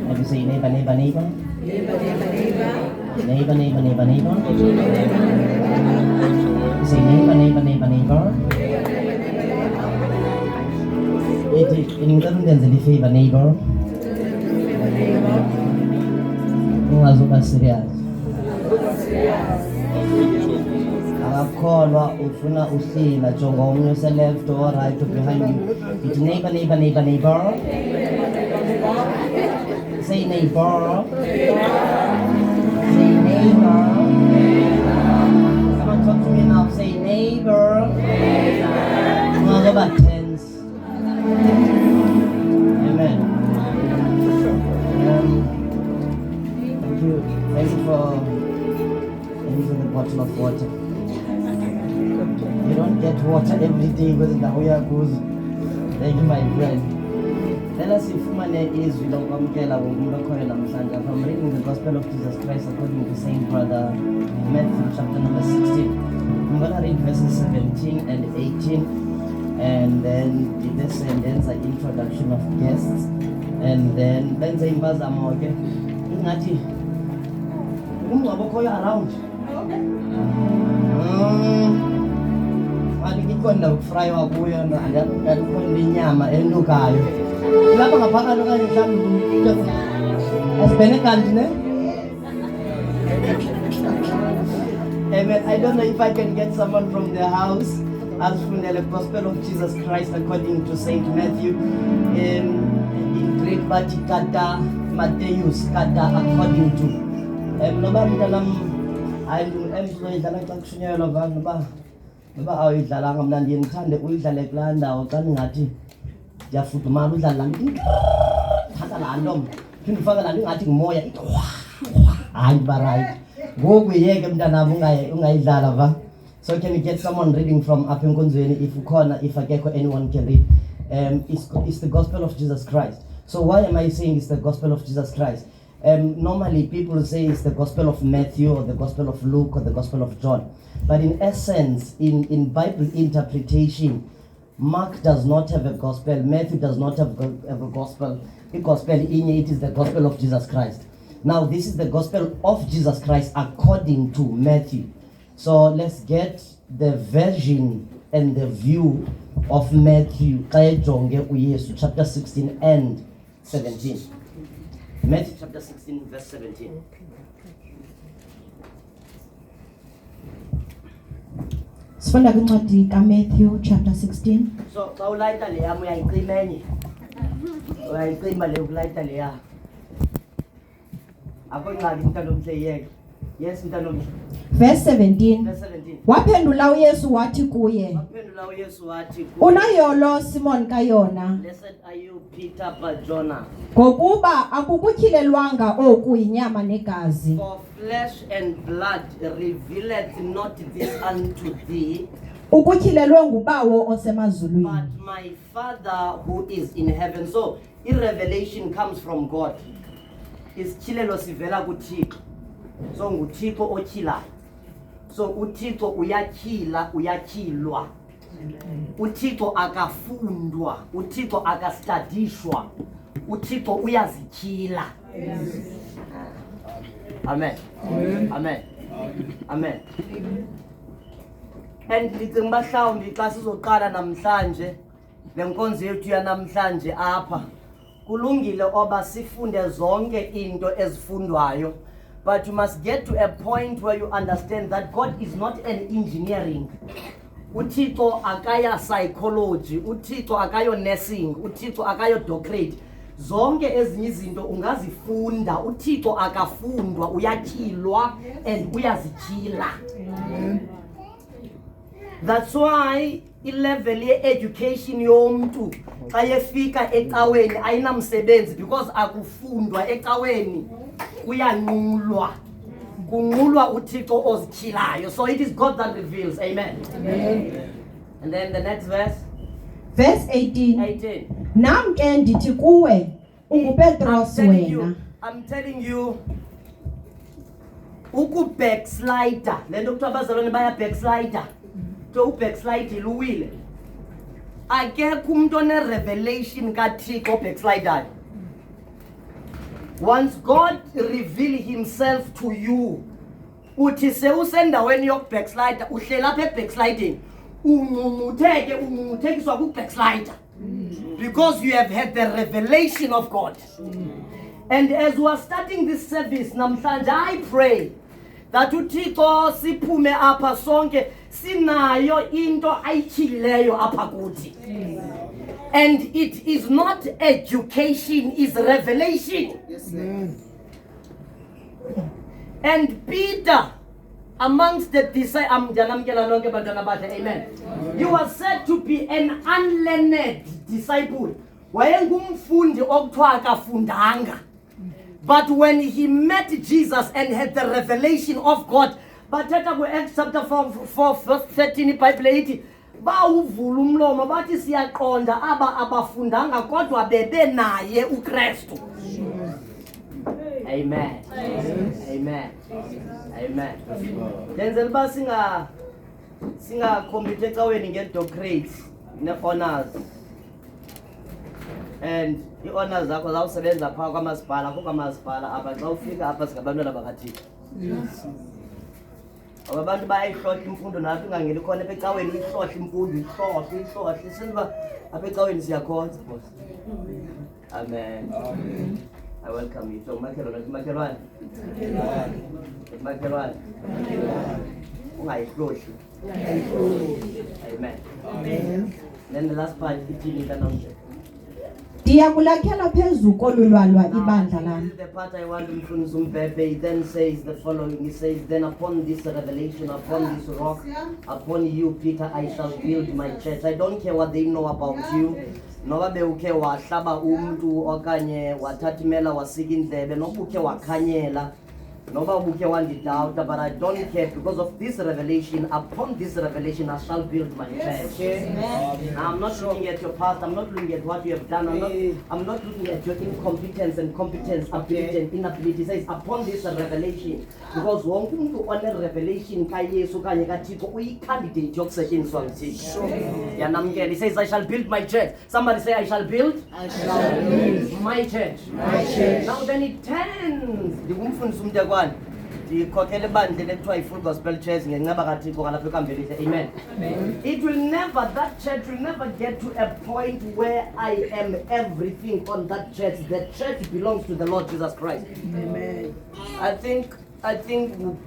Let me say neighbor, neighbor, neighbor. Neighbor, neighbor, neighbor. Neighbor, neighbor, neighbor, neighbor. Say neighbor, neighbor, neighbor, neighbor. In favor, neighbor. Ungazoba serious. Akakholwa ufuna uhlila jonga omnye ose left or right or behind you. It's neighbor, neighbor, neighbor, neighbor. Say neighbor. Say neighbor. Come on, talk to me now. Say neighbor. Ungazoba tense. Amen. Thank you for the bottle of water. You don't get water every day because the Hoya goes. Thank you, my friend. Tell us if Mane is I'm reading the Gospel of Jesus Christ according to Saint Brother Matthew chapter number 16. I'm going to read verses 17 and 18, and then the descendants, an introduction of guests, and then benza impazamo ke ingathi umngcwabo around mali ngikhona ukufraywa kuyo andikhona inyama enukayo lapha ngaphakathi okanye mhlawumbe asibhene kanti ne. Amen. I don't know if I can get someone from the house as from the Gospel of Jesus Christ according to Saint Matthew in Greek Vaticata Matthäus Kata according to noba mntanam ayidlala xa kushunyayelwa vanhu noba awuyidlalanga mna ndiye ndithande uyidlale kulaa ndawo xa ndingathi ndiyafudumala udlala thanda laa nto phinde ufake laa nto ingathi ngumoya hayi barayi ngoku yeke mntanam ungayidlala va. So can you get someone reading from up in Kunzweni if anyone can read? It's the Gospel of Jesus Christ. So why am I saying it's the Gospel of Jesus Christ? Normally people say it's the Gospel of Matthew or the Gospel of Luke or the Gospel of John. But in essence, in Bible interpretation, Mark does not have a Gospel, Matthew does not have a Gospel. The Gospel in it is the Gospel of Jesus Christ. Now this is the Gospel of Jesus Christ according to Matthew. So let's get the version and the view of Matthew chapter 16 and 17. Matthew chapter 16 verse 17. Sifunda kwincwadi kaMatthew chapter 16. So xa ulayita leya uyayicima enye. Uyayicima le ukulayita leya. Akho ngxaki mntana omhleyeke. Yes mntana omhle. Verse 17. Verse 17. Waphendula uYesu wathi kuye, Unayolo Simon kayona. Blessed are you Peter Barjona. Ngokuba akukutyhilelwanga oku yinyama negazi. For flesh and blood revealeth not this unto thee, ukutyhilelwe nguBawo osemazulwini. but my Father who is in heaven. So, revelation comes from God. Isityhilelo sivela kuThixo. So nguThixo otyhilayo. So uThixo uyatyhila, uyatyhilwa. uThixo akafundwa, uThixo akastadishwa, uThixo uyazityhila. Amen. Amen. Amen. And ndicinga mhlawumbi xa sizoqala namhlanje le nkonzo yethu yanamhlanje apha kulungile oba sifunde zonke into ezifundwayo, but you must get to a point where you understand that God is not an engineering. uThixo akaya psychology, uThixo akayo nursing, uThixo akayo doctorate. Zonke ezinye izinto ungazifunda, uThixo akafundwa, uyatyhilwa and uyazityhila. That's why i-level ye-education yomntu xa yefika ecaweni ayinamsebenzi, because akufundwa ecaweni, kuyanqulwa. Kunqulwa uThixo ozityhilayo. So it is God that reveals. Amen. Amen. And then the next verse. Verse 18. Nam ke ndithi kuwe unguPetros wena. I'm telling you, backslider. Le nto kuthiwa abazalwane baya backslider. To backslide iluwile. Akekho umuntu one revelation kaThixo backslider. Once God reveal himself to you, uthi sewusendaweni yokubackslider, uhlela lapha ebacksliding, ungumuthekiswa ku-backslider. Because you have had the revelation of God. And as we are starting this service, namhlanje, I pray that uThixo siphume apha sonke sinayo into ayityhilileyo apha kuthi. And it is not education, it's revelation. Yes, And Peter, amongst the disciples, amen. He was said to be an unlearned disciple. Wayengumfundi okuthiwa akafundanga. But when he met Jesus and had the revelation of God, bathetha ku-Acts chapter 4 verse 13 iBhayibhile ithi bawuvula umlomo bathi siyaqonda aba abafundanga kodwa bebe naye uKristu. Amen. Amen. Amen. Denzela uba singa-compete ecaweni nge-doctorate ne-honors. And i-honors zakho zawusebenza phaa kwamasipala, akho kwamasipala apha xa ufika apha singabantwana bakaThixo. Ngoba abantu bayayihlohla imfundo nathi ingangeni khona apha ecaweni uyihlohla imfundo, uyihlohla. Senziba apha ecaweni siyakhonza. Amen. I welcome you. So, Makelwane. Ungayihlohli. Amen. Then the last part, itilika namje. Ndiyakulakhela phezu kolulwalwa ibandla lam. The part I want to influence Umbebe, then says the following. He says, then upon this revelation, upon this rock, upon you, Peter, I shall build my church. I don't care what they know about you. Noba bewuke wahlaba umuntu okanye wathathimela wasika indlebe noba uke wakhanyela noba ubuke wandidoubt, but I don't care because of this revelation. Upon this revelation I shall build my church. Now, I'm not looking at your past, I'm not looking at what you have done, I'm not looking at your incompetence and competence, ability and inability. It says upon this revelation, because wonke umuntu one revelation kaYesu kanye kaThixo uyi-candidate yokusetyenziswa nguThixo. Yanamkela. He says I shall build my church. Somebody say I shall build my church. Now then it turns ndikumfundisa umuntu ekwane ndikhokhela ebandleni ekuthiwa yi-Full Gospel Church ngenqaba kaThixo ngalapha ekamvelise. Amen. It will never, that church will never get to a point where I am everything on that church. The church belongs to the Lord Jesus Christ. Amen. I think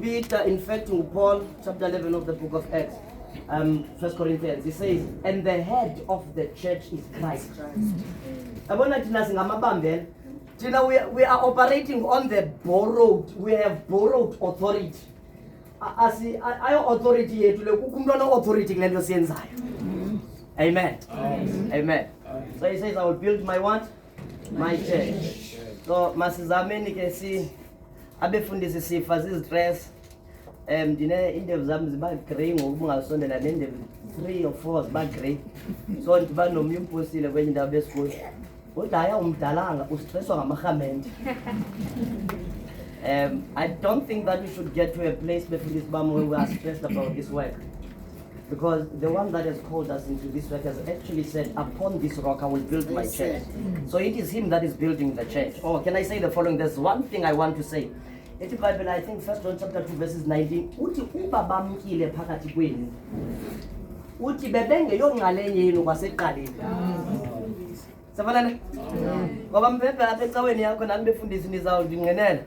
Peter, in fact, in Paul chapter 11 of the book of Acts, 1 Corinthians, he says, and the head of the church is Christ. We are operating on the borrowed, we have borrowed authority. Authority yethu lekumntwana authority ngento siyenzayo. Amen. Amen. So he says I will build my what? My church. So masizameni ke si abefundisi sifa zizistress. Ndine indebe zami ziba grey ngokuba ungasondela nendebe 3 or 4 ziba grey. So ndiba nomnye umphosile kwenye indawo besikolo. Udaya umdalanga ustresswa ngamahamente. I don't think that we should get to a place where we are stressed about this work. Because the one that has called us into this work has actually said, upon this rock I will build my church. So it is him that is building the church. Oh, can I say the following? There's one thing I want to say. In the Bible, I think 1 John chapter 2 verses 19, uthi uba bamkile phakathi kwenu. Uthi bebenge yonxalenye yenu kwaseqaleni. Sabalana? Ngoba mbebe apha ecaweni yakho nami befundisi nizawundingenela.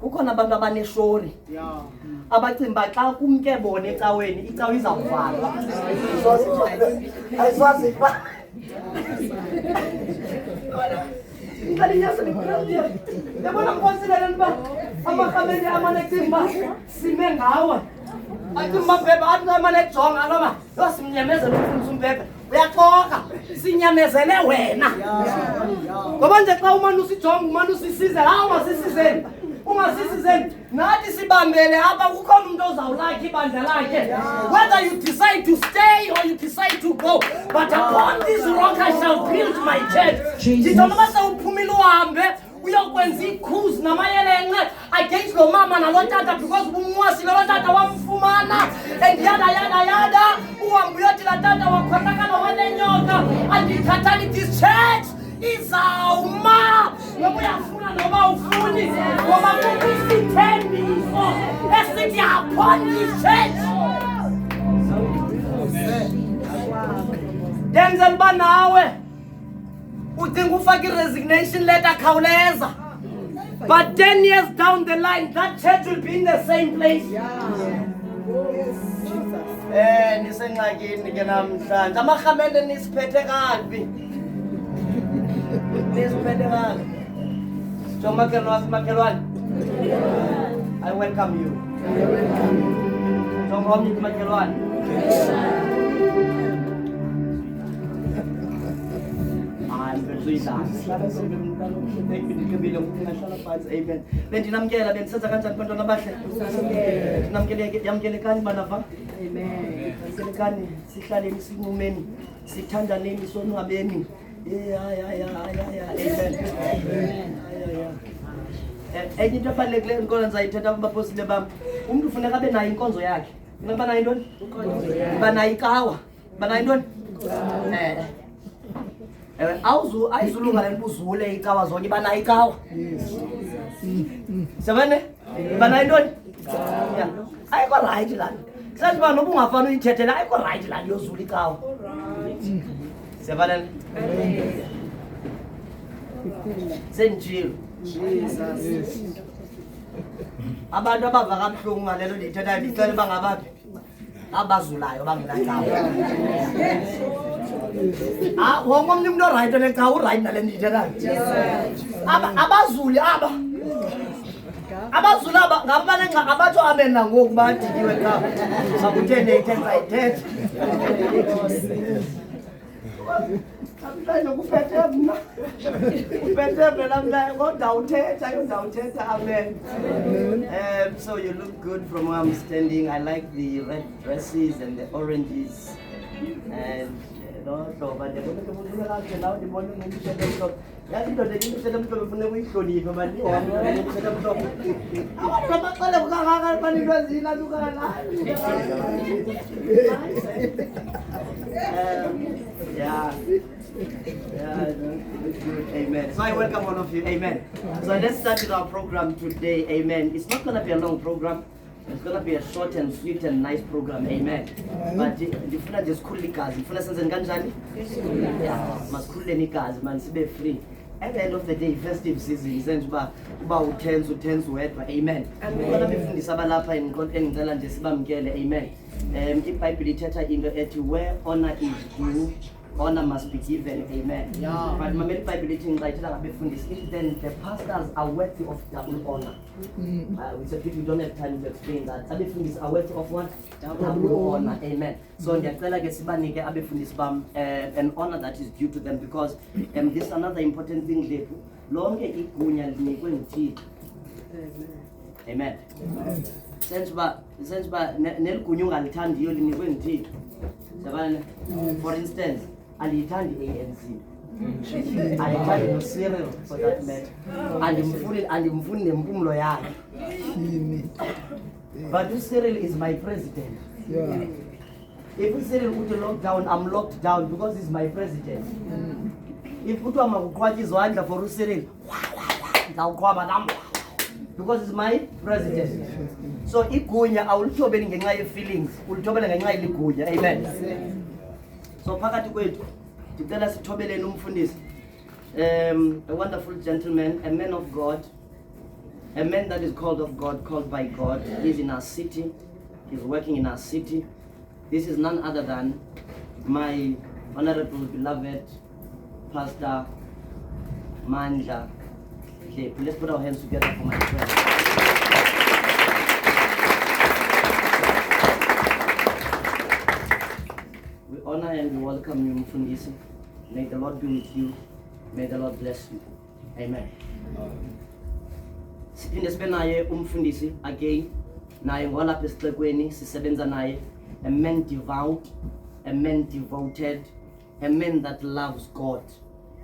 Kukhona abantu abaneshori. Abacimba xa kumke bona ecaweni, icawe izawuvalwa. Ayiswazi ba. Yabona mkonsilela ba amakhameli amanecimba sime ngawe. Acimba mbebe athi amanekjonga noma yosimnyamezela umfundisi umbebe. Uyaxoka sinyamezele wena. Ngoba nje xa umane usijonga umane usisize hawa sisizeni. Ungasisizeni nathi sibambele apha kukhona umuntu ozawulakha ibandla lakhe. Whether you decide to stay or you decide to go, but upon this rock I shall build my church. Nditho noba sewuphumile uhambe uyokwenza ikhuzi namayelenqe against lo mama nalo tata because umwasile lo tata wamfumana and yada uhambe uyothi la tata wakhwatakala wanenyoka andikhathali this church izawuma noba uyafuna noba ufuni ngoba kukusithembiso esithi upon his church. Denzel uba nawe udinga ufaka i-resignation letter khawuleza, but 10 years down the line that church will be in the same place. Nisengxakini ke namhlanje amarhamende nisiphethe kabi. Nisiphethe kabi. Jo makhelwane, I welcome you. Jo makhelwane. Amen. Bendinamkela bendisenza kanjani bantwana abahle? Yamkelekani banava? Amen. Yamkelekani, sihlaleni sinqumeni, sithandaneni sonwabeni. Enye into ebalulekileyo inkolo ndizayithetha kubapostile bam, umntu ufuneka abe nayo inkonzo yakhe. Funeka uba nayo intoni? Banayo ikawa. Banayo intoni? Ayizulunga le nto uzule ikawa zonke, banayo ikawa. Sebene? Banayo intoni? Ayikho rayithi laa nto. Sathi uba noba ungafani uyithethela, ayikho rayithi laa nto yozula ikawa. Sebalele? Sendijilo. Abantu abava kabuhlungu ngalelo ndiyithethayo ndicela uba ngabaphi? Abazulayo bangenakawa. Wonke omnye umntu orayithi onecawa urayithi nale ndiyithethayo. Abazuli aba. Abazuli aba ngabo banengxaki abatsho amen nangoku badikiwe kawo. Makutheni ithetha ithetha. Namhlanje kuphethe mna. Kuphethe mna namhlanje kodwa uthetha amen. So you look good from where I'm standing. I like the red dresses and the oranges. And so but the amen. So I welcome all of you. Amen. So let's start with our program today. Amen. It's not going to be a long program. It's going to be a short and sweet and nice program. Amen. But ndifuna just cool ikazi. Ndifuna senze kanjani? Must cool ikazi man sibe free. At the end of the day, festive season senze uba utense wedwa. Amen. Ngona befundisa abalapha engicela nje sibamkele. Amen. IBhayibheli ithetha into ethi where honor is due, honor must be given. Amen. But mameli iBhayibheli ithi ngicayithela ngabefundisi, then the pastors are worthy of double honor. Which people don't have time to explain that. Abefundisi are worthy of what? Double honor. Amen. So ndiyacela ke sibanike abefundisi bam an honor that is due to them, because this is another important thing lethu. Lonke igunya linikwe nguThixo. Amen. Sense ba neligunya ungalithandi linikwe nguThixo. For instance, alithandi ANC. Alithandi no Cyril for that matter. Andimfuni nempumulo yakhe. But Cyril is my president. If Cyril would lock down, I'm locked down because he's my president. If kuthiwa makuqhwatywe izandla for Cyril, ndawuqhwaba nam because he's my president. So igunya awulithobeli ngenxa ye-feelings, ulithobela ngenxa yeligunya. Amen. So phakathi kwethu ndicela sithobeleni umfundisi, a wonderful gentleman, a man of God, a man that is called of God, called by God. He's in our city. He's working in our city. This is none other than my honorable beloved Pastor Mandla. Okay, let's put our hands together for my friend. We honor and we welcome you, Mfundisi. May the Lord be with you. May the Lord bless you. Amen. Siphinde sibe naye umfundisi again. Naye ngolapha esixekweni sisebenza naye. A man devout, a man devoted, a man that loves God,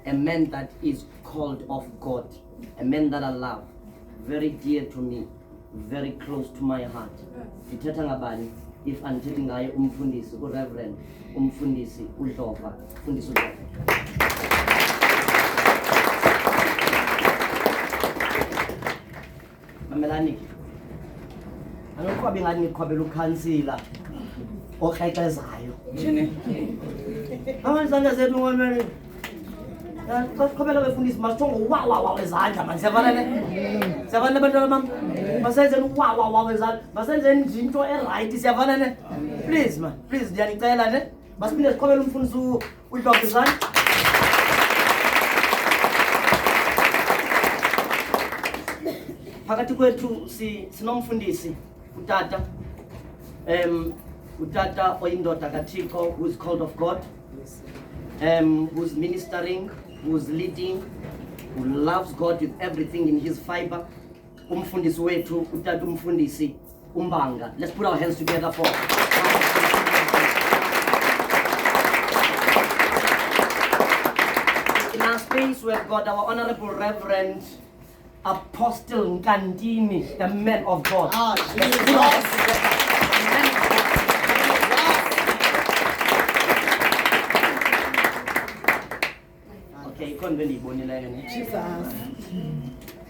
a man that is called of God, a man that I love, very dear to me, very close to my heart. Ndithetha ngabani if andithethe ngaye umfundisi uReverend umfundisi uDloba, umfundisi uDloba. ngani anoqhwabe ngani ngiqhwabela ukhansila okrexezayo abantwana zethu ngomele xa siqhubela befundisa masithongo wawawa ezandla manje siyavana ne siyavana abantwana bam masenzeni uwawawa ezandla masenzeni nje into erayithi siyavana ne please man please ndiyanicela ne masiphinde siqhubele umfundisi uDr Zani phakathi kwethu sinomfundisi utata utata oyindoda kaThixo who is called of God who's ministering, who's leading, who loves God with everything in his fiber. Umfundisi wethu utata umfundisi umbanga. Let's put our hands together for in our space we've got our honorable Reverend Apostle Nkandini, the man of God. Let's put our hands together. The man of God. Okay, ikhona bendiyibonileyo ne Jesus.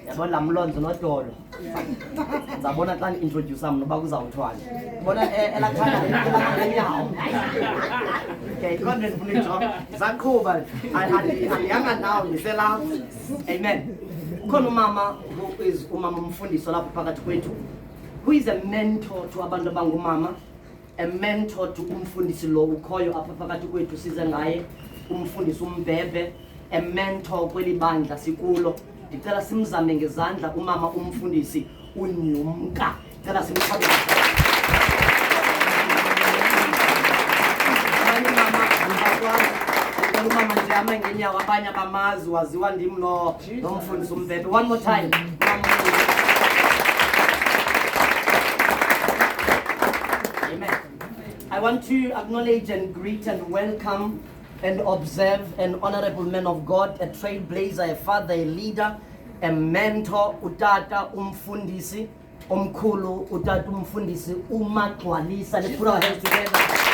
Yabona la mlonzo nodolo. Ngizabona xa ni-introduce mna uba kuzawuthwala. Bona elakhanda lenyawo. Okay, ikhona bendifuna ijob. Zaqhuba andihanga nawo ndiselapha. Amen. Ukhona umama who is umama umfundiso lapho phakathi kwethu. Who is a mentor to abantu abangumama. A mentor to umfundisi lo ukhoyo apha phakathi kwethu size ngaye. Umfundisi umbhebhe. A mentor kweli bandla sikulo ndicela simzame ngezandla umama umfundisi unyumka ndicela simqhabele abanye mama ngibakwazi ngicela umama ndihamba ngenyawo abanye abamazi waziwa ndim nomfundisi umbhebhe one more time Amen. I want to acknowledge and greet and welcome and observe an honorable man of God, a trailblazer, a father, a leader, a mentor, utata umfundisi, omkhulu, utata umfundisi, uMagcwalisa. Let's put our hands together.